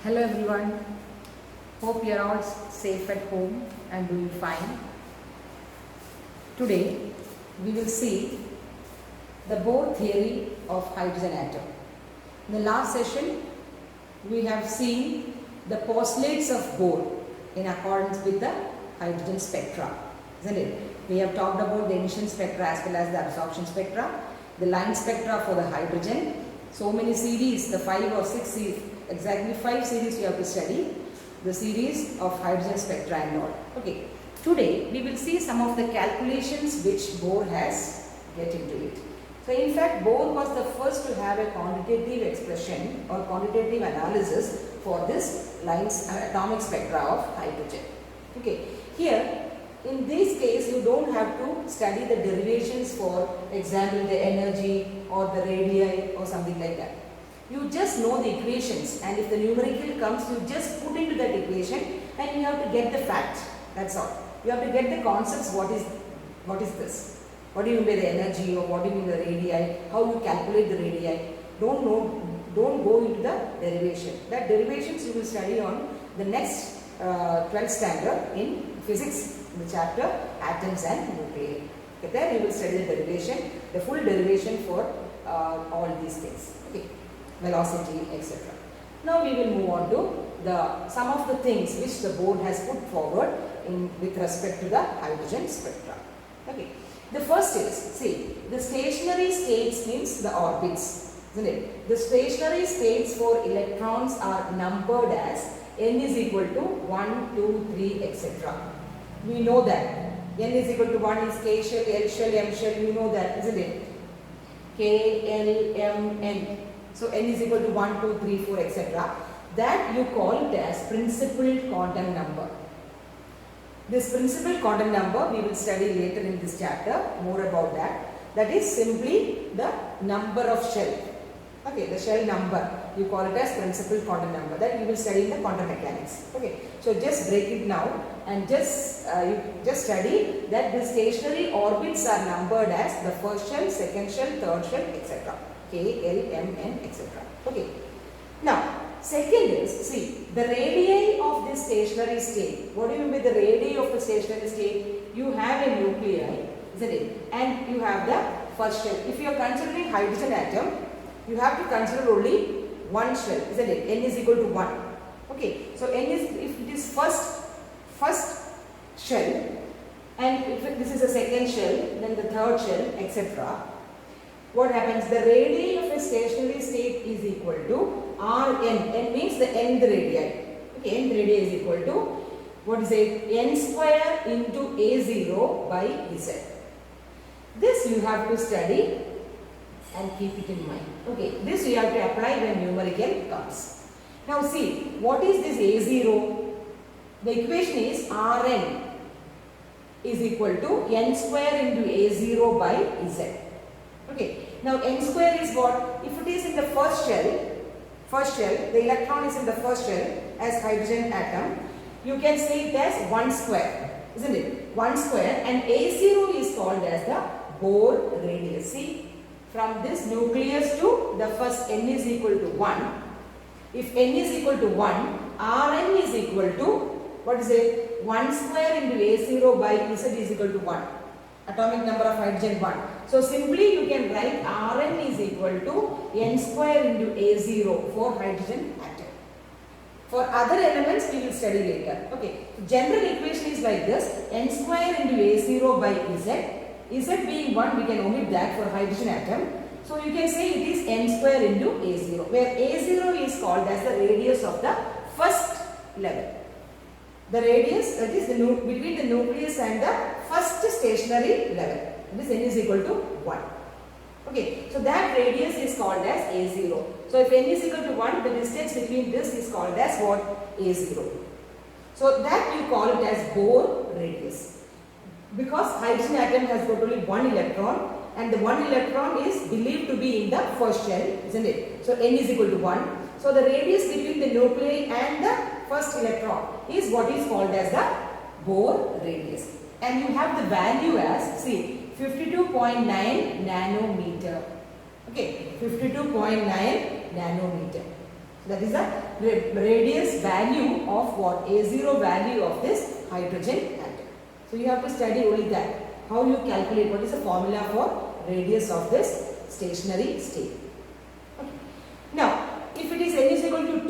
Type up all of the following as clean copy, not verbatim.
Hello everyone, hope you are all safe at home and doing fine. Today we will see the Bohr theory of hydrogen atom. In the last session we have seen the postulates of Bohr in accordance with the hydrogen spectra, isn't it? We have talked about the emission spectra as well as the absorption spectra, the line spectra for the hydrogen. So many series, the 5 or 6 series, exactly 5 series you have to study, the series of hydrogen spectra and all. Okay, today we will see some of the calculations which Bohr has get into it. So in fact Bohr was the first to have a quantitative expression or quantitative analysis for this lines atomic spectra of hydrogen. Okay, here in this case you don't have to study the derivations, for example the energy or the radii or something like that. You just know the equations, and if the numerical comes you just put into that equation and you have to get the fact. That's all. You have to get the concepts. What is this? What do you mean by the energy, or what do you mean the radii? How you calculate the radii? Don't go into the derivation. That derivations you will study on the next 12th standard in physics, in the chapter atoms and nuclei. Okay, there you will study the derivation, the full derivation for all these things. Okay, velocity, etc. Now we will move on to some of the things which the Bohr has put forward with respect to the hydrogen spectra. Okay, the first is, see, the stationary states means the orbits, isn't it? The stationary states for electrons are numbered as n is equal to 1, 2, 3, etc. We know that n is equal to 1 is K shell, L shell, M shell. You know that, isn't it? K, L, M, N. So n is equal to 1, 2, 3, 4, etc. That you call it as principal quantum number. This principal quantum number we will study later in this chapter, more about that. That is simply the number of shell. Okay, the shell number, you call it as principal quantum number. That you will study in the quantum mechanics. Okay, so just break it now and just study that the stationary orbits are numbered as the first shell, second shell, third shell, etc. K, L, M, N, etc. Okay. Now, second is, see, the radii of this stationary state. What do you mean by the radii of the stationary state? You have a nuclei, isn't it? And you have the first shell. If you are considering hydrogen atom, you have to consider only one shell, isn't it? N is equal to 1. Okay, so N is, if it is first shell, and if this is a second shell, then the third shell, etc. What happens? The radii of a stationary state is equal to Rn. N means the nth radii. Okay, nth radii is equal to, what is it? N square into A0 by Z. This you have to study and keep it in mind. Okay, this you have to apply when numerical comes. Now see, what is this A0? The equation is Rn is equal to N square into A0 by Z. Okay, now N square is what? If it is in the first shell, the electron is in the first shell as hydrogen atom, you can say it as 1 square, isn't it? 1 square, and A0 is called as the Bohr radius. See, from this nucleus to the first n is equal to 1. If n is equal to 1, Rn is equal to, what is it? 1 square into A0 by Z is equal to 1. Atomic number of hydrogen 1. So simply you can write Rn is equal to n square into A0 for hydrogen atom. For other elements we will study later. Okay, general equation is like this: n square into A0 by Z. Z being 1, we can omit that for hydrogen atom. So you can say it is n square into A0, where A0 is called as the radius of the first level. The radius, that is between the nucleus and the first stationary level. This n is equal to 1. Okay, so that radius is called as A0. So if n is equal to 1, the distance between this is called as what? A0. So that you call it as Bohr radius. Because hydrogen atom has got only one electron, and the one electron is believed to be in the first shell, isn't it? So n is equal to 1. So the radius between the nuclei and the first electron is what is called as the Bohr radius. And you have the value as, see, 52.9 nanometer. Okay, 52.9 nanometer. That is the radius value of what? A0 value of this hydrogen atom. So you have to study only that. How you calculate, what is the formula for radius of this stationary state. Okay. Now, if it is n is equal to 2,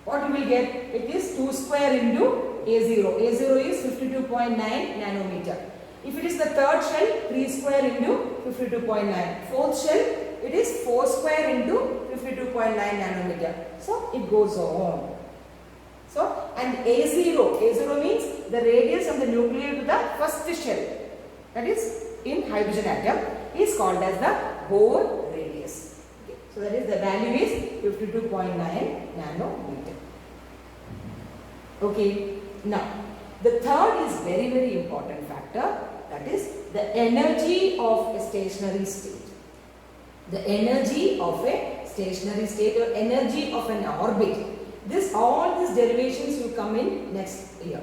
what you will get? It is 2 square into A0. A0 is 52.9 nanometer. If it is the third shell, 3 square into 52.9. Fourth shell, it is 4 square into 52.9 nanometer. So, it goes on. So, and A0 means the radius of the nucleus to the first shell, that is in hydrogen atom, is called as the Bohr radius. Okay. So, that is the value is 52.9 nanometer. Okay. Now, the third is very, very important factor, that is the energy of a stationary state. The energy of a stationary state or energy of an orbit. All these derivations will come in next year.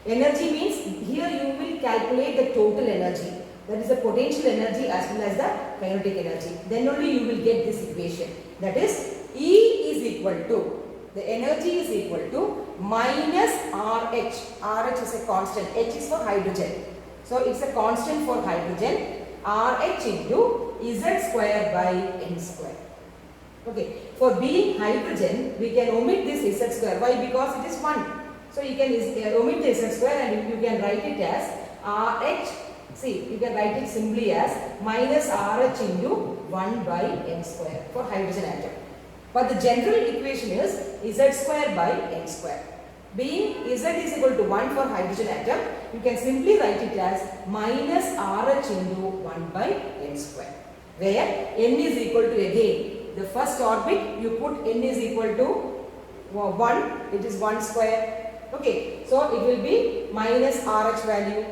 Energy means here you will calculate the total energy. That is the potential energy as well as the kinetic energy. Then only you will get this equation. That is E is equal to, the energy is equal to minus RH. RH is a constant. H is for hydrogen. So it's a constant for hydrogen. RH into Z square by N square. Okay. For being hydrogen, we can omit this Z square. Why? Because it is 1. So you can omit the Z square and you can write it as RH. See, you can write it simply as minus RH into 1 by N square for hydrogen atom. But the general equation is Z square by N square. Being Z is equal to 1 for hydrogen atom, you can simply write it as minus RH into 1 by N square. Where N is equal to, again, the first orbit, you put N is equal to 1, it is 1 square. Okay, so it will be minus RH value.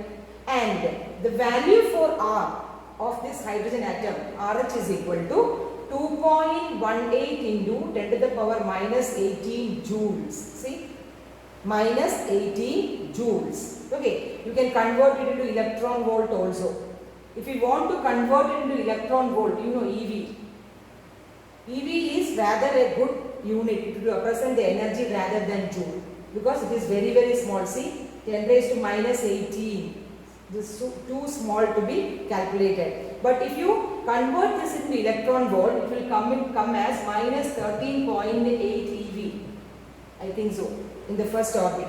And the value for R of this hydrogen atom, RH is equal to 2.18 into 10 to the power minus 18 joules. See? Minus 18 joules. Okay. You can convert it into electron volt also. If you want to convert it into electron volt, you know EV. EV is rather a good unit to represent the energy rather than joule. Because it is very, very small. See? 10 raised to minus 18. This is too small to be calculated. But if you convert this into electron volt, it will come as minus 13.8 eV. I think so, in the first orbit.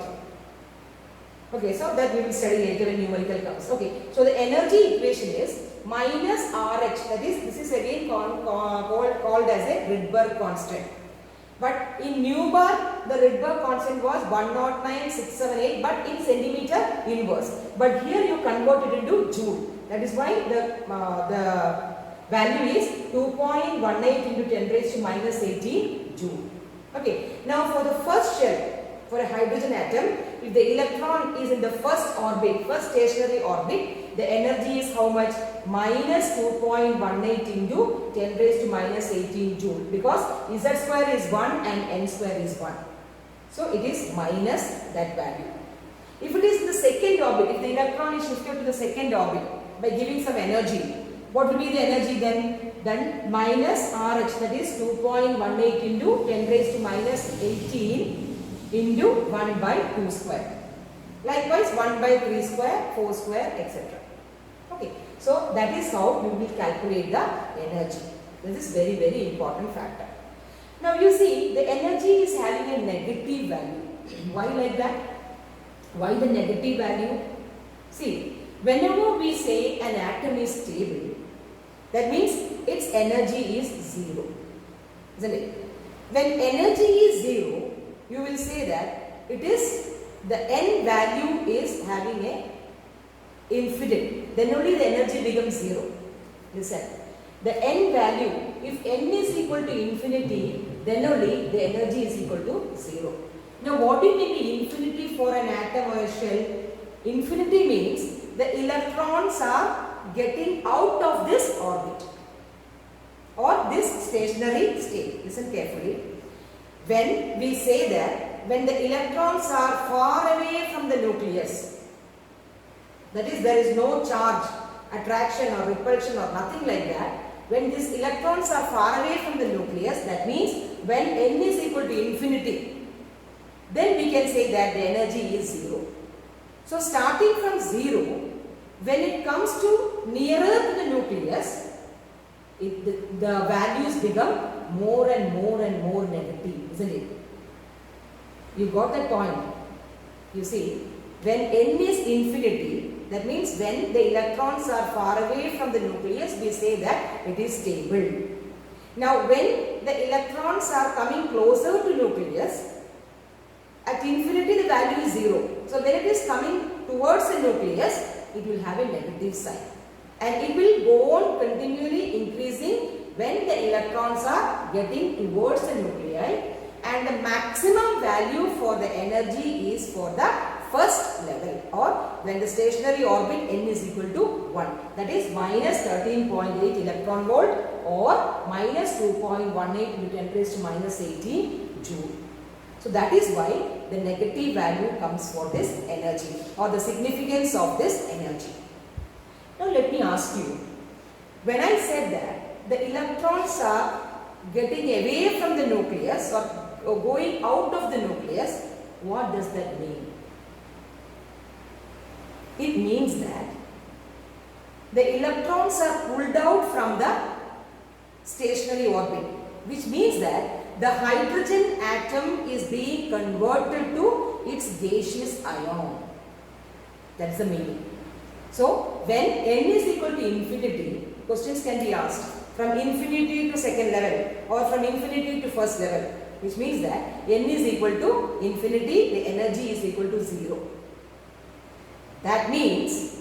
Okay, so that we will study later when numerical comes. Okay, so the energy equation is minus RH. That is, this is again called as a Rydberg constant. But in nu bar, the Rydberg constant was 109,678, but in centimeter inverse. But here you convert it into joule. That is why the value is 2.18 into 10 raised to minus 18 joule. Okay. Now for the first shell, for a hydrogen atom, if the electron is in the first orbit, first stationary orbit, the energy is how much? Minus 2.18 into 10 raised to minus 18 joule, because Z square is 1 and N square is 1. So it is minus that value. If it is in the second orbit, if the electron is shifted to the second orbit by giving some energy, what will be the energy then? Then minus RH, that is 2.18 into 10 raised to minus 18 into 1 by 2 square. Likewise 1 by 3 square, 4 square, etc. Okay. So that is how you will calculate the energy. This is very, very important factor. Now you see, the energy is having a negative value. Why like that? Why the negative value? See, whenever we say an atom is stable, that means its energy is 0. Isn't it? When energy is 0, you will say that it is, the N value is having a infinite. Then only the energy becomes 0. Listen. The N value, if N is equal to infinity, then only the energy is equal to 0. Now what do you mean infinity for an atom or a shell? Infinity means the electrons are getting out of this orbit or this stationary state. Listen carefully. When we say that when the electrons are far away from the nucleus, that is, there is no charge, attraction or repulsion or nothing like that. When these electrons are far away from the nucleus, that means when n is equal to infinity, then we can say that the energy is 0. So starting from 0, when it comes to nearer to the nucleus, the values become more and more and more negative, isn't it? You got that point? You see, when n is infinity, that means when the electrons are far away from the nucleus, we say that it is stable. Now, when the electrons are coming closer to nucleus, at infinity the value is 0. So, when it is coming towards the nucleus, it will have a negative sign. And it will go on continually increasing when the electrons are getting towards the nuclei. And the maximum value for the energy is for the first level, or when the stationary orbit n is equal to 1, that is minus 13.8 electron volt or minus 2.18 into 10 raised to minus 18 joule. So that is why the negative value comes for this energy, or the significance of this energy. Now let me ask you, when I said that the electrons are getting away from the nucleus or going out of the nucleus, what does that mean? It means that the electrons are pulled out from the stationary orbit, which means that the hydrogen atom is being converted to its gaseous ion. That's the meaning. So, when n is equal to infinity, questions can be asked from infinity to second level or from infinity to first level, which means that n is equal to infinity, the energy is equal to 0. That means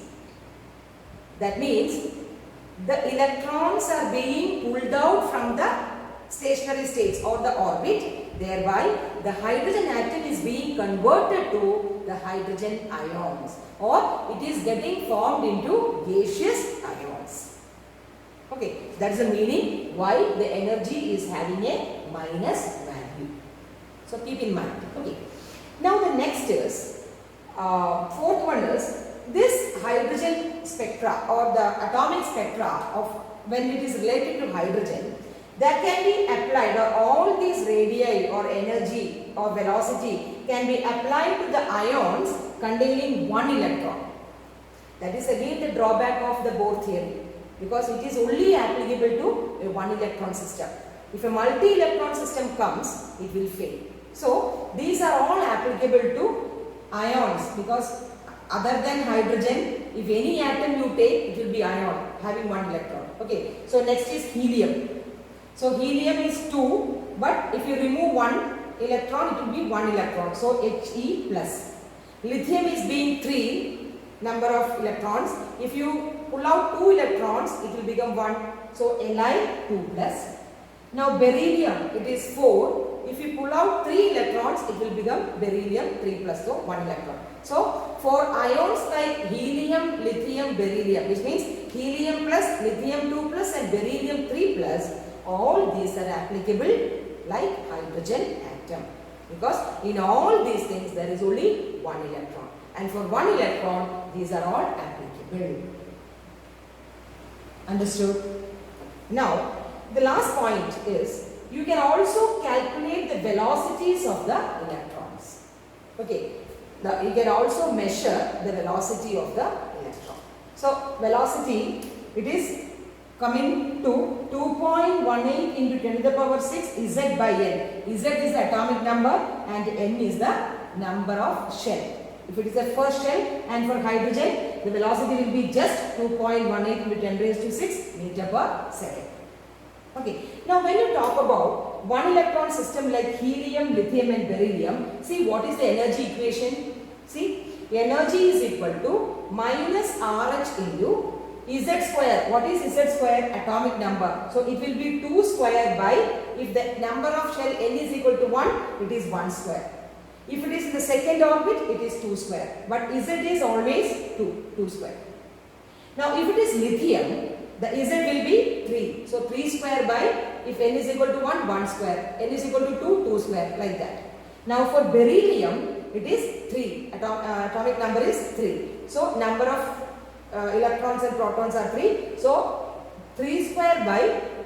the electrons are being pulled out from the stationary states or the orbit, thereby the hydrogen atom is being converted to the hydrogen ions, or it is getting formed into gaseous ions. Okay, that is the meaning why the energy is having a minus value. So keep in mind. Okay. Now the next is fourth one is this hydrogen spectra or the atomic spectra of when it is related to hydrogen, that can be applied, or all these radii or energy or velocity can be applied to the ions containing one electron. That is again the drawback of the Bohr theory, because it is only applicable to a one electron system. If a multi-electron system comes, it will fail. So these are all applicable to ions, because other than hydrogen, if any atom you take, it will be ion having one electron. Okay. So next is helium. So helium is 2, but if you remove one electron, it will be 1 electron. So He plus. Lithium is being 3 number of electrons. If you pull out 2 electrons, it will become 1. So Li 2 plus. Now beryllium, it is 4. If you pull out 3 electrons, it will become beryllium 3 plus, so 1 electron. So for ions like helium, lithium, beryllium, which means helium plus, lithium 2 plus and beryllium 3 plus, all these are applicable like hydrogen atom, because in all these things there is only 1 electron, and for 1 electron these are all applicable. Understood? Now the last point is, you can also calculate the velocities of the electrons. Okay, you can also measure the velocity of the electron. So velocity, it is coming to 2.18 into 10 to the power 6 Z by N. Z is the atomic number and N is the number of shell. If it is a first shell, and for hydrogen, the velocity will be just 2.18 into 10 raised to 6 meter per second. Okay. Now when you talk about one electron system like helium, lithium and beryllium, see what is the energy equation? See, energy is equal to minus RH into Z square. What is Z square? Atomic number. So it will be 2 square by, if the number of shell N is equal to 1, it is 1 square. If it is in the second orbit, it is 2 square. But Z is always 2 square. Now if it is lithium, the Z will be 3. So 3 square by, if N is equal to 1, 1 square. N is equal to 2, 2 square, like that. Now for beryllium, it is 3. Atomic number is 3. So number of electrons and protons are 3. So 3 square by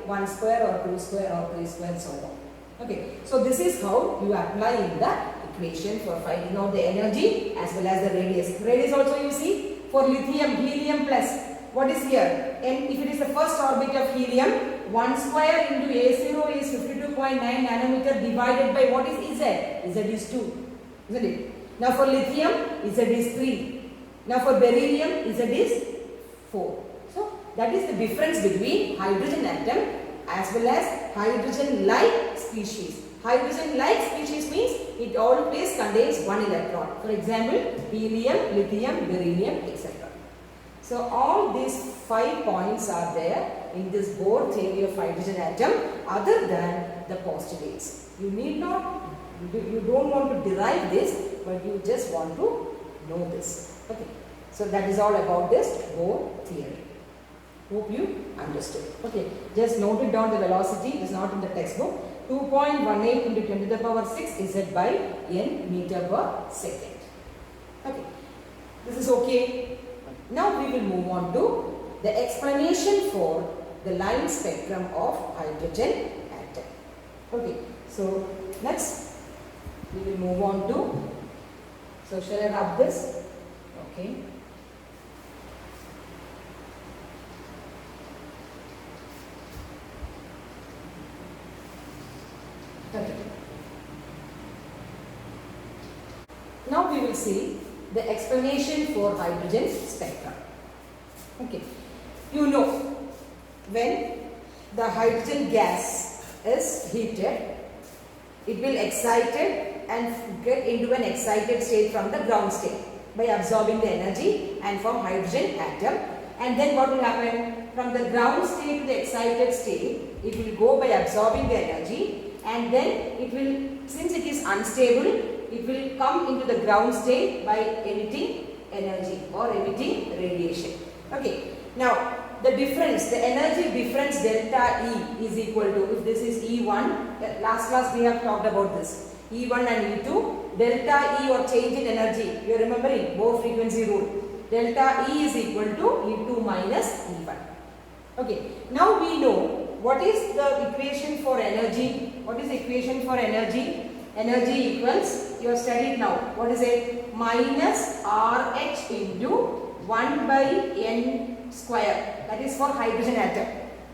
1 square or 2 square or 3 square, so on. Okay, so this is how you apply in the equation for finding out the energy as well as the radius. Radius also you see for lithium, helium plus. What is here? And if it is the first orbit of helium, 1 square into A0 is 52.9 nanometer divided by what is Z? Z is 2, isn't it? Now for lithium, Z is 3. Now for beryllium, Z is 4. So that is the difference between hydrogen atom as well as hydrogen-like species. Hydrogen-like species means it always contains one electron. For example, helium, lithium, beryllium, etc. So all these 5 points are there in this Bohr theory of hydrogen atom other than the postulates. You need not, you don't want to derive this, but you just want to know this. Okay. So that is all about this Bohr theory. Hope you understood. Okay. Just note it down, the velocity is not in the textbook. 2.18 into 10 to the power 6 Z by N meter per second. Okay. This is okay. Now we will move on to the explanation for the line spectrum of hydrogen atom. Okay, so next we will move on to, so shall I rub this? Okay. Okay. Now we will see the explanation for hydrogen spectrum. Okay, you know, when the hydrogen gas is heated, it will excited and get into an excited state from the ground state by absorbing the energy and form hydrogen atom. And then what will happen? From the ground state to the excited state, it will go by absorbing the energy, and then it will, since it is unstable, it will come into the ground state by emitting energy or emitting radiation. Okay. Now, the difference, the energy difference delta E is equal to, if this is E1, last class we have talked about this, E1 and E2, delta E or change in energy, you are remembering Bohr frequency rule, delta E is equal to E2 minus E1. Okay. Now we know what is the equation for energy. What is the equation for energy? Energy equals, you have studied now, what is it? Minus RH into 1 by N square, that is for hydrogen atom.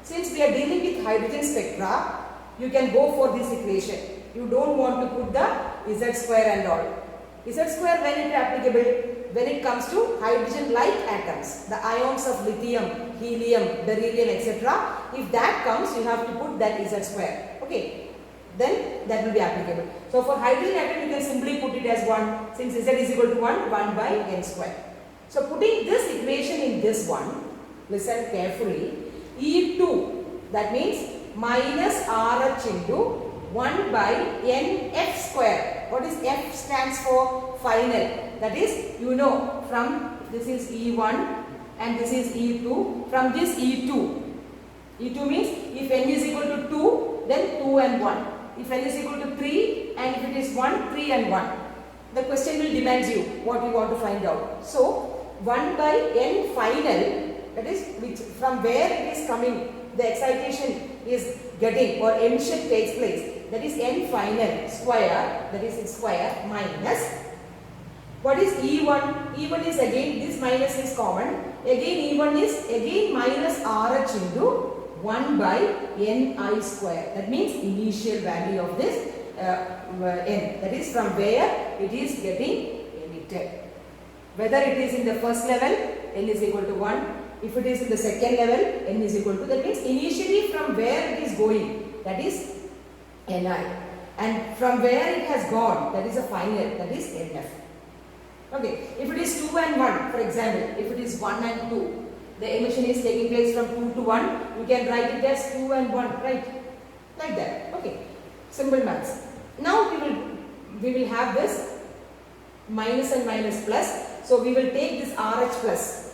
Since we are dealing with hydrogen spectra, you can go for this equation. You don't want to put the Z square and all. Z square when it is applicable? When it comes to hydrogen-like atoms, the ions of lithium, helium, beryllium, etc. If that comes, you have to put that Z square. Okay. Then that will be applicable. So for hydrogen atom, you can simply put it as 1. Since Z is equal to 1 by N square. So putting this equation in this one, listen carefully, E2, that means minus RH into 1 by NF square. What is F stands for? Final. That is, you know, from this is E1 and this is E2. From this E2. E2 means if N is equal to 2, then 2 and 1. If N is equal to 3 and if it is 1, 3 and 1. The question will demand you what you want to find out. So, 1 by N final, that is which from where it is coming, the excitation is getting or emission takes place. That is N final square, that is in square minus. What is E1? E1 is again, this minus is common. Again E1 is again minus RH into 1 by Ni square. That means initial value of this N. That is from where it is getting emitted. Whether it is in the first level, N is equal to 1. If it is in the second level, N is equal to, that means initially from where it is going, that is Ni. And from where it has gone, that is a final, that is NF. Okay, if it is 2 and 1, for example, if it is 1 and 2, the emission is taking place from 2 to 1, you can write it as 2 and 1, right? Like that. Okay, simple maths. Now we will have this minus and minus plus. So we will take this RH plus,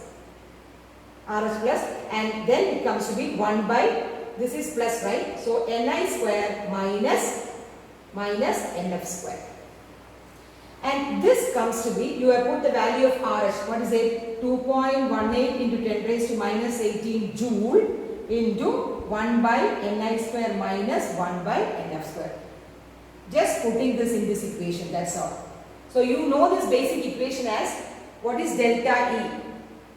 and then it comes to be 1 by, this is plus, right? So Ni square minus NF square. And this comes to be, you have put the value of RH, what is it? 2.18 into 10 raised to minus 18 joule into 1 by Ni square minus 1 by NF square. Just putting this in this equation, that's all. So you know this basic equation as what is delta E.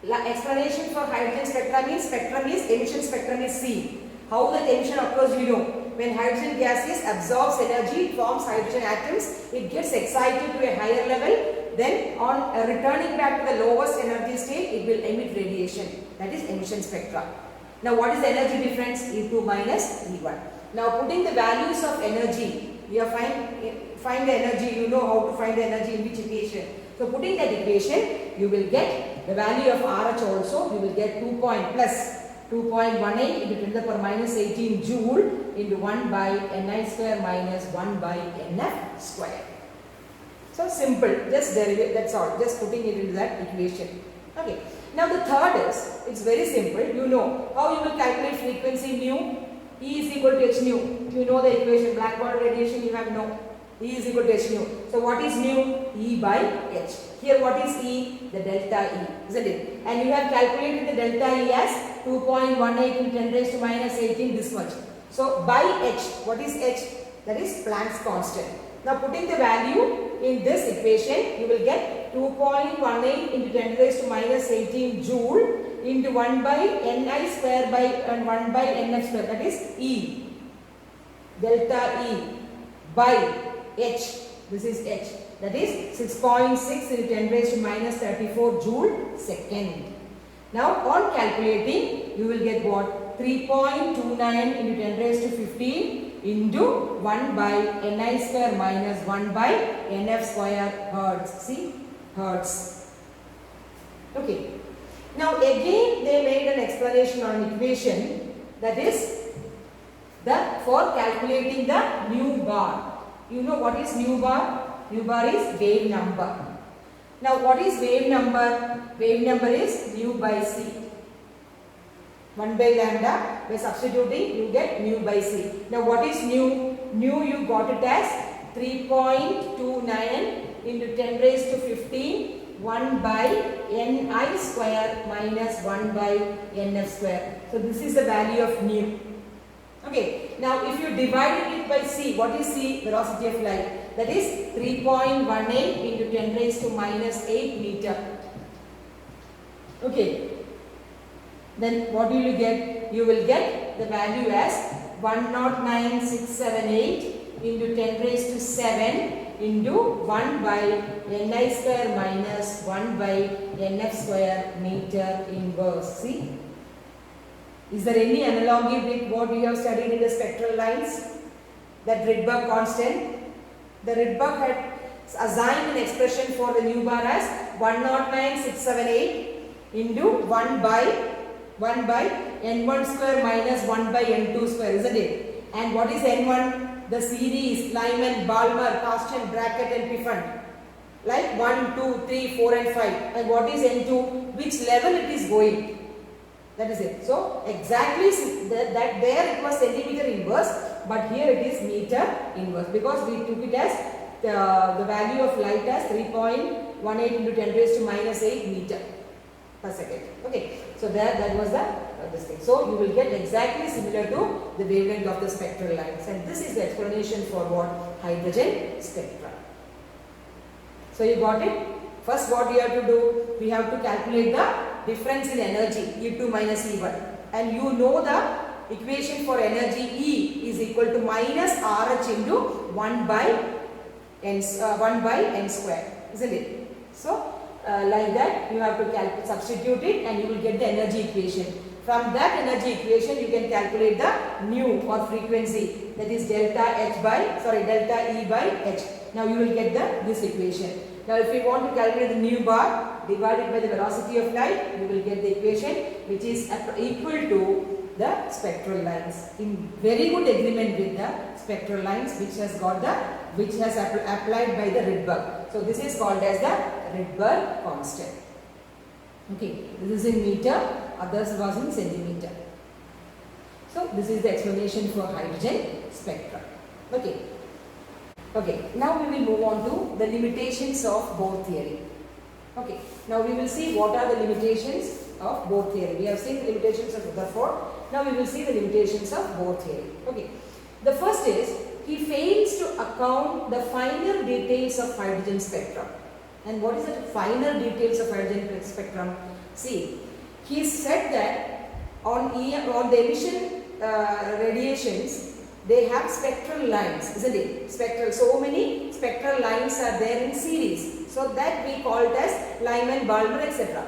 Explanation for hydrogen spectrum is emission spectrum is C. How the emission occurs you know. When hydrogen gaseous absorbs energy, it forms hydrogen atoms, it gets excited to a higher level, then on returning back to the lowest energy state, it will emit radiation. That is emission spectra. Now what is the energy difference? E2 minus E1. Now putting the values of energy, we are find the energy, you know how to find the energy in which equation. So putting that equation, you will get the value of RH also, you will get 2.18 into 10 to the power minus 18 joule into 1 by Ni square minus 1 by Nf square. So simple, just derivative, that's all, just putting it into that equation. Okay. Now the third is, it's very simple, you know how you will calculate frequency nu. E is equal to h nu. You know the equation, black body radiation you have no. E is equal to h nu. So what is nu? E by h. Here what is E? The delta E, isn't it? And you have calculated the delta E as 2.18 into 10 raised to minus 18, this much. So by h, what is h? That is Planck's constant. Now putting the value in this equation, you will get 2.18 into 10 raised to minus 18 joule into 1 by Ni square by and 1 by Nf square, that is E. Delta E by h, this is h, that is 6.6 into 10 raised to minus 34 joule second. Now on calculating, you will get what? 3.29 into 10 raised to 15 into 1 by Ni square minus 1 by Nf square hertz. See, hertz. Okay. Now again they made an explanation on equation, that is for calculating the nu bar. You know what is nu bar? Nu bar is wave number. Now what is wave number? Wave number is nu by c. 1 by lambda, by substituting you get nu by c. Now what is nu? Nu you got it as 3.29 into 10 raised to 15 1 by Ni square minus 1 by Nf square. So this is the value of nu. Okay. Now if you divide it by c, what is c? Velocity of light. That is 3.18 into 10 raised to minus 8 meter. Okay. Then what will you get? You will get the value as 109,678 into 10 raised to 7 into 1 by Ni square minus 1 by Nf square meter inverse. See? Is there any analogy with what we have studied in the spectral lines? That Rydberg constant. The Rydberg had assigned an expression for the nu bar as 109,678 into 1 by N1 square minus 1 by N2 square, isn't it? And what is N1? The series Lyman, Balmer, Carsten, Brackett and Pfund. Like 1, 2, 3, 4 and 5. And what is N2? Which level it is going. That is it. So exactly that there it was centimeter inverse, but here it is meter inverse, because we took it as the value of light as 3.18 into 10 raised to minus 8 meter per second. Okay. So that was this thing. So you will get exactly similar to the wavelength of the spectral lines, and this is the explanation for what? Hydrogen spectra. So you got it? First what we have to do? We have to calculate the difference in energy, E2 minus E1, and you know the equation for energy E is equal to minus RH into 1 by N square, isn't it? So like that you have to substitute it and you will get the energy equation. From that energy equation you can calculate the nu or frequency, that is delta E by h. Now you will get this equation. Now if you want to calculate the nu bar divided by the velocity of light, you will get the equation which is equal to the spectral lines, in very good agreement with the spectral lines which has applied by the Rydberg. So this is called as the Rydberg constant. Okay, this is in meter, others was in centimeter. So this is the explanation for hydrogen spectra. Okay. Okay, now we will move on to the limitations of Bohr theory. Okay, now we will see what are the limitations of Bohr theory. We have seen the limitations of Rutherford. Now we will see the limitations of Bohr theory. Okay, the first is he fails to account the finer details of hydrogen spectrum. And what is the finer details of hydrogen spectrum? See, he said that on the emission radiations, they have spectral lines, isn't it? So many spectral lines are there in series. So that we call it as Lyman, Balmer, etc.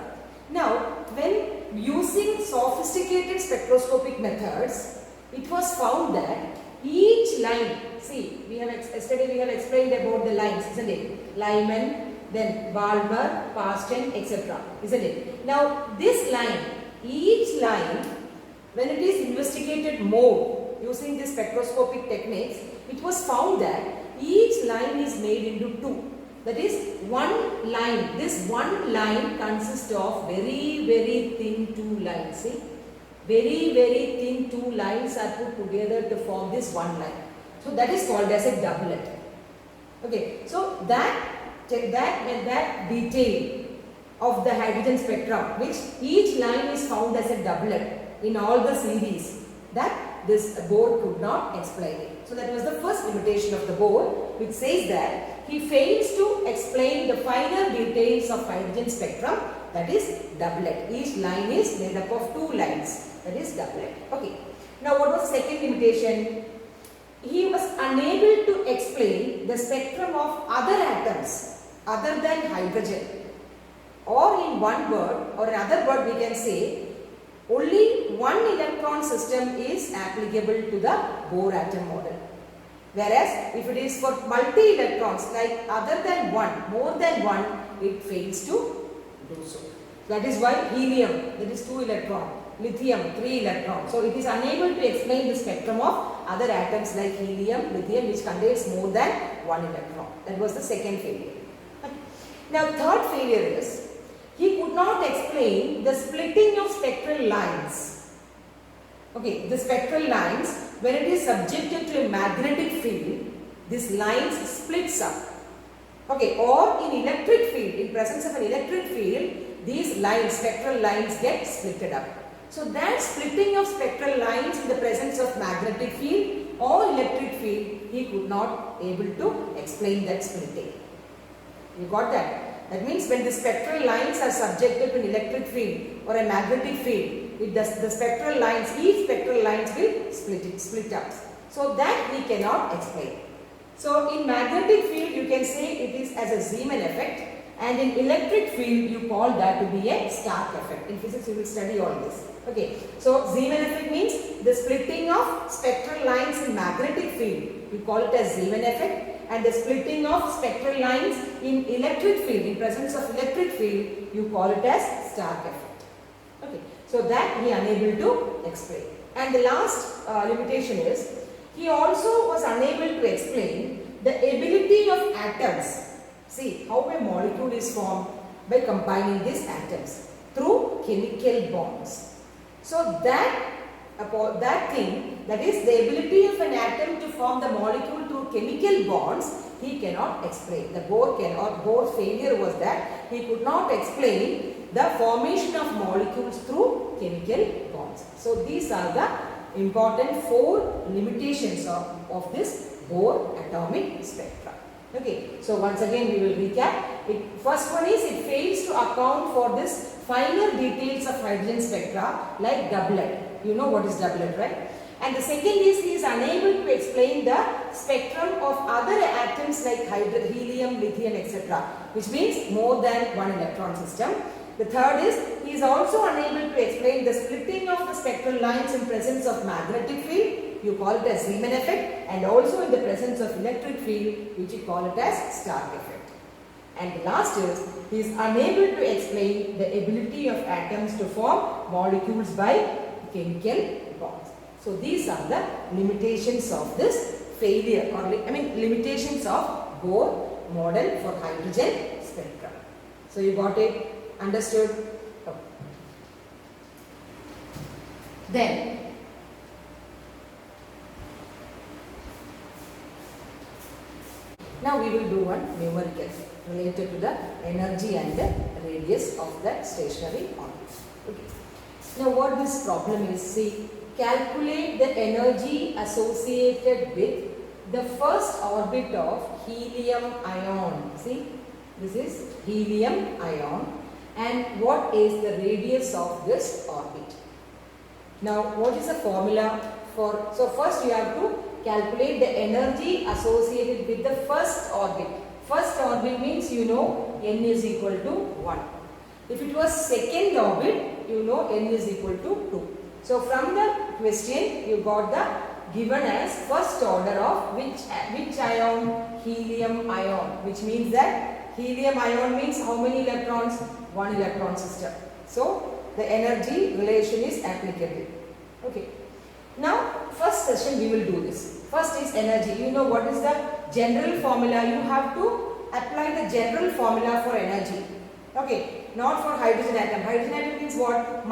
Now, when using sophisticated spectroscopic methods, it was found that each line, see, yesterday we have explained about the lines, isn't it? Lyman, then Balmer, Pasten, etc. Isn't it? Now, this line, each line, when it is investigated more using these spectroscopic techniques, it was found that each line is made into two. That is, one line, this one line consists of very, very thin two lines. See, very, very thin two lines are put together to form this one line. So that is called as a doublet. Okay, so that detail of the hydrogen spectrum, which each line is found as a doublet in all the series, that this Bohr could not explain it. So that was the first limitation of the Bohr, which says that he fails to explain the finer details of hydrogen spectrum, that is doublet. Each line is made up of two lines, that is doublet. Okay. Now what was the second limitation? He was unable to explain the spectrum of other atoms other than hydrogen. Or in one word, or another word we can say, only one electron system is applicable to the Bohr atom model. Whereas if it is for multi-electrons, like other than one, more than one, it fails to do so. That is why helium, that is 2 electrons, lithium, 3 electrons. So it is unable to explain the spectrum of other atoms like helium, lithium, which contains more than 1 electron. That was the second failure. Now third failure is, he could not explain the splitting of spectral lines. Okay, the spectral lines, when it is subjected to a magnetic field, these lines splits up. Okay, or in electric field, in presence of an electric field, these lines, spectral lines get splitted up. So that splitting of spectral lines in the presence of magnetic field or electric field, he could not able to explain that splitting. You got that? That means when the spectral lines are subjected to an electric field or a magnetic field, the spectral lines, each spectral lines will split up. So that we cannot explain. So in magnetic field you can say it is as a Zeeman effect, and in electric field you call that to be a Stark effect. In physics you will study all this. Okay. So Zeeman effect means the splitting of spectral lines in magnetic field. You call it as Zeeman effect. And the splitting of spectral lines in electric field, in presence of electric field, you call it as Stark effect. Okay. So that he unable to explain. And the last limitation is, he also was unable to explain the ability of atoms. See how a molecule is formed by combining these atoms through chemical bonds. So that thing, that is the ability of an atom to form the molecule through chemical bonds, he cannot explain. The Bohr's failure was that he could not explain the formation of molecules through chemical bonds. So these are the important 4 limitations of this Bohr atomic spectra. Okay, so once again we will recap. First one is, it fails to account for this finer details of hydrogen spectra like doublet. You know what is doublet, right? And the second is, he is unable to explain the spectrum of other atoms like helium, lithium, etc., which means more than one electron system. The third is, he is also unable to explain the splitting of the spectral lines in presence of magnetic field. You call it as Zeeman effect, and also in the presence of electric field, which you call it as Stark effect. And the last is, he is unable to explain the ability of atoms to form molecules by chemical bonds. So these are the limitations of this failure, or limitations of Bohr model for hydrogen spectrum. So you got it? Understood? Okay. Then now we will do one numerical related to the energy and the radius of the stationary orbit. Okay. Now what this problem is, see, calculate the energy associated with the first orbit of helium ion. See, this is helium ion, and what is the radius of this orbit? Now, what is the formula for? So first you have to calculate the energy associated with the first orbit. First orbit means you know n is equal to 1. If it was second orbit, you know n is equal to 2. So from the question you got the given as first order of which ion? Helium ion, which means that helium ion means how many electrons? 1 electron system. So the energy relation is applicable. Okay. Now first session we will do this. First is energy. You know what is the general formula? You have to apply the general formula for energy. Okay. Not for hydrogen atom. Hydrogen atom means what?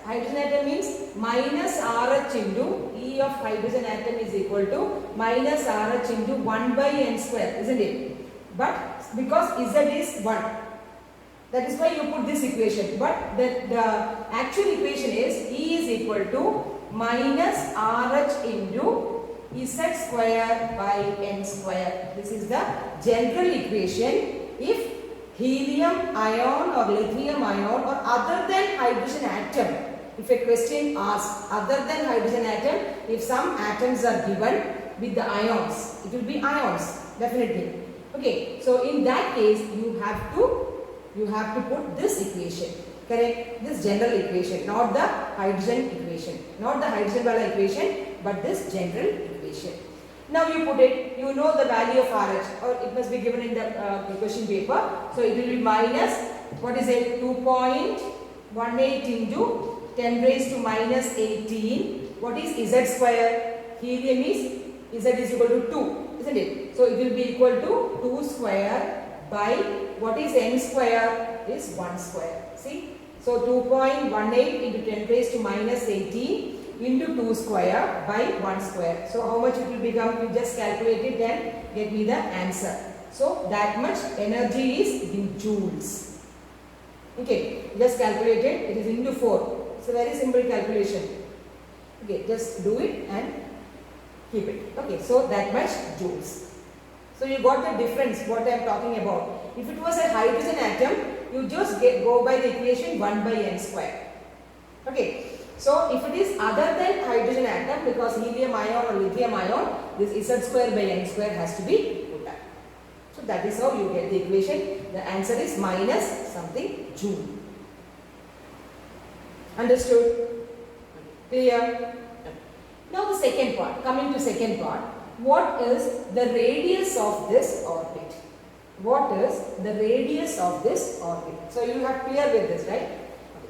Hydrogen atom means minus RH into E of hydrogen atom is equal to minus RH into 1 by n square, isn't it? But because Z is 1, that is why you put this equation. But the actual equation is E is equal to minus RH into Z square by n square. This is the general equation. If helium ion or lithium ion or other than hydrogen atom, if a question asks other than hydrogen atom, if some atoms are given with the ions, it will be ions, definitely. Okay, so in that case you have to put this equation, correct? This general equation, not the hydrogen equation, not the hydrogen wala equation, but this general equation. Now you put it, you know the value of RH, or it must be given in the question paper. So it will be minus, what is it, 2.18 into 10 raised to minus 18. What is Z square? Helium is, Z is equal to 2, isn't it? So it will be equal to 2 square by, what is n square? Is 1 square. See? So 2.18 into 10 raised to minus 18 into 2 square by 1 square. So how much it will become? You just calculate it and get me the answer. So that much energy is in joules. Okay, just calculate it. It is into 4. It's a very simple calculation. Okay, just do it and keep it. Okay, so that much joules. So you got the difference what I am talking about. If it was a hydrogen atom, you just go by the equation 1 by n square. Okay. So if it is other than hydrogen atom, because helium ion or lithium ion, this Z square by n square has to be put up. So that is how you get the equation. The answer is minus something joule. Understood? Clear? Now the second part, coming to second part, what is the radius of this orbit? What is the radius of this orbit? So you are clear with this, right?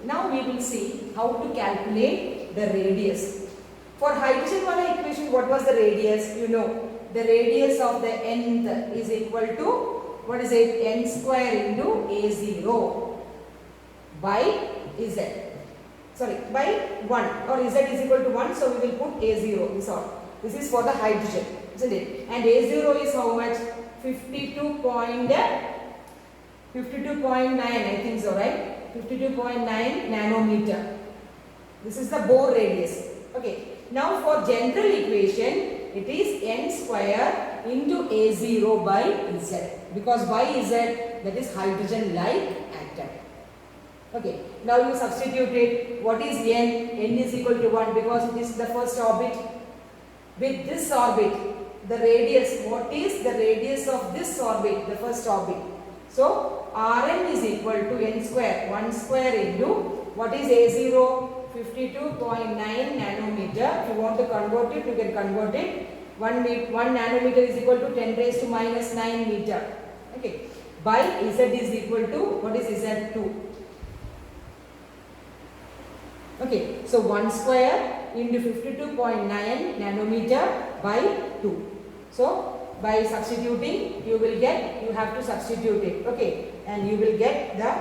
Now we will see how to calculate the radius. For hydrogen wala equation, what was the radius? You know, the radius of the nth is equal to, what is it? N square into A0 by Z. Sorry, by 1, or Z is equal to 1, so we will put A0. This is for the hydrogen, isn't it? And A0 is how much? 52.9, I think so, right? 52.9 nanometer. This is the Bohr radius. Okay. Now for general equation, it is n square into A0 by Z. Because by Z, that is hydrogen-like atom. Okay. Now you substitute it. What is n? N is equal to 1 because it is the first orbit. With this orbit, the radius, what is the radius of this orbit, the first orbit? So Rn is equal to n square, 1 square into, what is A0? 52.9 nanometer. If you want to convert it, you can convert it. 1 nanometer is equal to 10 raised to minus 9 meter. Okay. By Z is equal to, what is Z2? Okay. So 1 square into 52.9 nanometer by 2. So by substituting, you will get, you have to substitute it, okay, and you will get the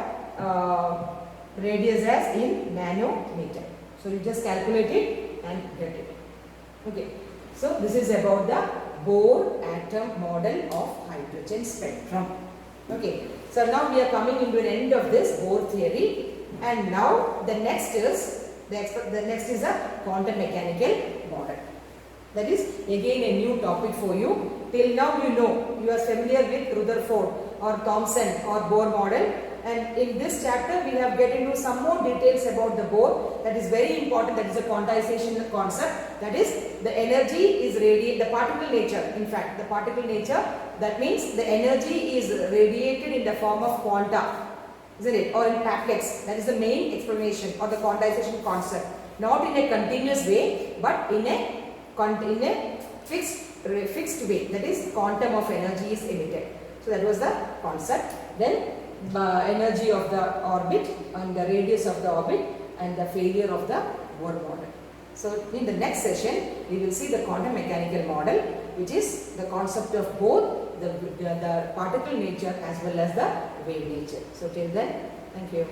radius as in nanometer. So you just calculate it and get it. Okay. So this is about the Bohr atom model of hydrogen spectrum. Okay. So now we are coming into an end of this Bohr theory, and now the next is a quantum mechanical model. That is again a new topic for you. Till now you know, you are familiar with Rutherford or Thomson or Bohr model, and in this chapter we have get into some more details about the Bohr. That is very important. That is a quantization concept. That is the energy is the particle nature. In fact, the particle nature, that means the energy is radiated in the form of quanta, isn't it, or in packets. That is the main explanation or the quantization concept. Not in a continuous way, but in a fixed way. That is, quantum of energy is emitted. So that was the concept. Then energy of the orbit and the radius of the orbit and the failure of the Bohr model. So in the next session we will see the quantum mechanical model, which is the concept of both the particle nature as well as the wave nature. So till then, thank you.